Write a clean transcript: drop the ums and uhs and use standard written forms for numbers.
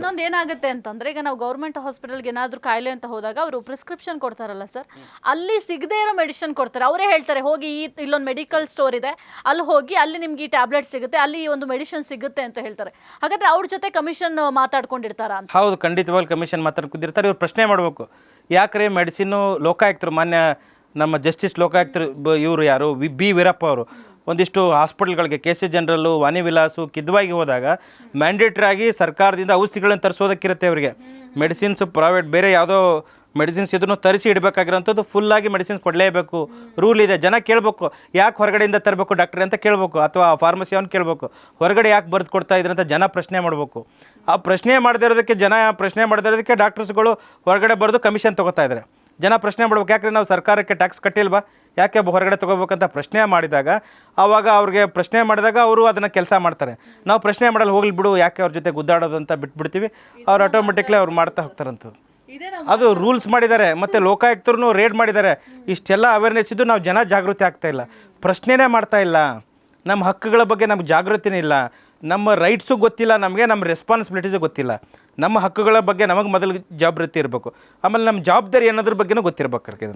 ಇನ್ನೊಂದು ಏನಾಗುತ್ತೆ ಅಂತಂದ್ರೆ ಈಗ ನಾವು ಗೌರ್ಮೆಂಟ್ ಹಾಸ್ಪಿಟಲ್ಗೆ ಏನಾದರೂ ಕಾಯಿಲೆ ಅಂತ ಹೋದಾಗ ಅವರು ಪ್ರಿಸ್ಕ್ರಿಪ್ಷನ್ ಕೊಡ್ತಾರಲ್ಲ ಸರ್, ಅಲ್ಲಿ ಸಿಗದೇ ಇರೋ ಮೆಡಿಸಿನ್ ಕೊಡ್ತಾರೆ. ಅವರೇ ಹೇಳ್ತಾರೆ ಹೋಗಿ ಇಲ್ಲೊಂದು ಮೆಡಿಕಲ್ ಸ್ಟೋರ್ ಇದೆ, ಅಲ್ಲಿ ಹೋಗಿ ಅಲ್ಲಿ ನಿಮ್ಗೆ ಈ ಟ್ಯಾಬ್ಲೆಟ್ ಸಿಗುತ್ತೆ, ಅಲ್ಲಿ ಈ ಒಂದು ಮೆಡಿಸಿನ್ ಸಿಗುತ್ತೆ ಅಂತ ಹೇಳ್ತಾರೆ. ಹಾಗಾದ್ರೆ ಅವ್ರ ಜೊತೆ ಕಮಿಷನ್ ಮಾತಾಡ್ಕೊಂಡಿರ್ತಾರ ಅಂತ? ಹೌದು, ಖಂಡಿತವಾಗಿ ಕಮಿಷನ್ ಮಾತಾಡ್ಕೊಂಡಿರ್ತಾರೆ. ಇವ್ರು ಪ್ರಶ್ನೆ ಮಾಡಬೇಕು, ಯಾಕ್ರೆ ಮೆಡಿಸಿನ್ನು ಲೋಕಾಯುಕ್ತರು ಮಾನ್ಯ ನಮ್ಮ ಜಸ್ಟಿಸ್ ಲೋಕಾಯುಕ್ತರು ಇವರು ಯಾರು ಬಿ ವೀರಪ್ಪ ಅವರು ಒಂದಿಷ್ಟು ಹಾಸ್ಪಿಟಲ್ಗಳಿಗೆ ಕೆ.ಸಿ. ಜನರಲ್ಲು, ವಾಣಿ ವಿಲಾಸು, ಕಿದ್ವಾಗಿ ಹೋದಾಗ ಮ್ಯಾಂಡೇಟ್ರಿ ಆಗಿ ಸರ್ಕಾರದಿಂದ ಔಷಧಿಗಳನ್ನು ತರಿಸೋದಕ್ಕಿರುತ್ತೆ ಅವರಿಗೆ. ಮೆಡಿಸಿನ್ಸು ಪ್ರೈವೇಟ್ ಬೇರೆ ಯಾವುದೋ ಮೆಡಿಸಿನ್ಸ್ ಇದನ್ನು ತರಿಸಿ ಇಡಬೇಕಾಗಿರೋಂಥದ್ದು ಫುಲ್ಲಾಗಿ ಮೆಡಿಸಿನ್ಸ್ ಕೊಡಲೇಬೇಕು, ರೂಲ್ ಇದೆ. ಜನ ಕೇಳಬೇಕು, ಯಾಕೆ ಹೊರಗಡೆಯಿಂದ ತರಬೇಕು ಡಾಕ್ಟ್ರಿ ಅಂತ ಕೇಳಬೇಕು, ಅಥವಾ ಫಾರ್ಮಸಿ ಅವ್ನು ಕೇಳಬೇಕು, ಹೊರಗಡೆ ಯಾಕೆ ಬರೆದು ಕೊಡ್ತಾ ಇದ್ರೆ ಅಂತ ಜನ ಪ್ರಶ್ನೆ ಮಾಡಬೇಕು. ಆ ಪ್ರಶ್ನೆ ಮಾಡದೇ ಇರೋದಕ್ಕೆ, ಜನ ಪ್ರಶ್ನೆ ಮಾಡದೇ ಇರೋದಕ್ಕೆ ಡಾಕ್ಟರ್ಸ್ಗಳು ಹೊರಗಡೆ ಬರೆದು ಕಮಿಷನ್ ತೊಗೋತಾ ಇದ್ದಾರೆ. ಜನ ಪ್ರಶ್ನೆ ಮಾಡ್ಬೇಕು, ಯಾಕೆ ನಾವು ಸರ್ಕಾರಕ್ಕೆ ಟ್ಯಾಕ್ಸ್ ಕಟ್ಟಿಲ್ವಾ, ಯಾಕೆ ಹೊರಗಡೆ ತೊಗೋಬೇಕಂತ ಪ್ರಶ್ನೆ ಮಾಡಿದಾಗ, ಆವಾಗ ಅವ್ರಿಗೆ ಪ್ರಶ್ನೆ ಮಾಡಿದಾಗ ಅವರು ಅದನ್ನು ಕೆಲಸ ಮಾಡ್ತಾರೆ. ನಾವು ಪ್ರಶ್ನೆ ಮಾಡಲು ಹೋಗ್ಲಿ ಬಿಡು, ಯಾಕೆ ಅವ್ರ ಜೊತೆ ಗುದ್ದಾಡೋದು ಅಂತ ಬಿಟ್ಬಿಡ್ತೀವಿ, ಅವ್ರು ಆಟೋಮೆಟಿಕ್ಲಿ ಅವ್ರು ಮಾಡ್ತಾ ಹೋಗ್ತಾರಂಥದ್ದು. ಅದು ರೂಲ್ಸ್ ಮಾಡಿದ್ದಾರೆ, ಮತ್ತು ಲೋಕಾಯುಕ್ತರು ರೇಡ್ ಮಾಡಿದ್ದಾರೆ. ಇಷ್ಟೆಲ್ಲ ಅವೇರ್ನೆಸ್ ಇದ್ದು ನಾವು ಜನ ಜಾಗೃತಿ ಆಗ್ತಾಯಿಲ್ಲ, ಪ್ರಶ್ನೆನೇ ಮಾಡ್ತಾ ಇಲ್ಲ. ನಮ್ಮ ಹಕ್ಕುಗಳ ಬಗ್ಗೆ ನಮ್ಗೆ ಜಾಗೃತಿನೇ ಇಲ್ಲ, ನಮ್ಮ ರೈಟ್ಸು ಗೊತ್ತಿಲ್ಲ ನಮಗೆ, ನಮ್ಮ ರೆಸ್ಪಾನ್ಸಿಬಿಲಿಟೀಸು ಗೊತ್ತಿಲ್ಲ. ನಮ್ಮ ಹಕ್ಕುಗಳ ಬಗ್ಗೆ ನಮಗೆ ಮೊದಲು ಜಾಗೃತಿ ಇರಬೇಕು, ಆಮೇಲೆ ನಮ್ಮ ಜವಾಬ್ದಾರಿ ಅನ್ನೋದ್ರ ಬಗ್ಗೆನೂ ಗೊತ್ತಿರ್ಬೇಕು.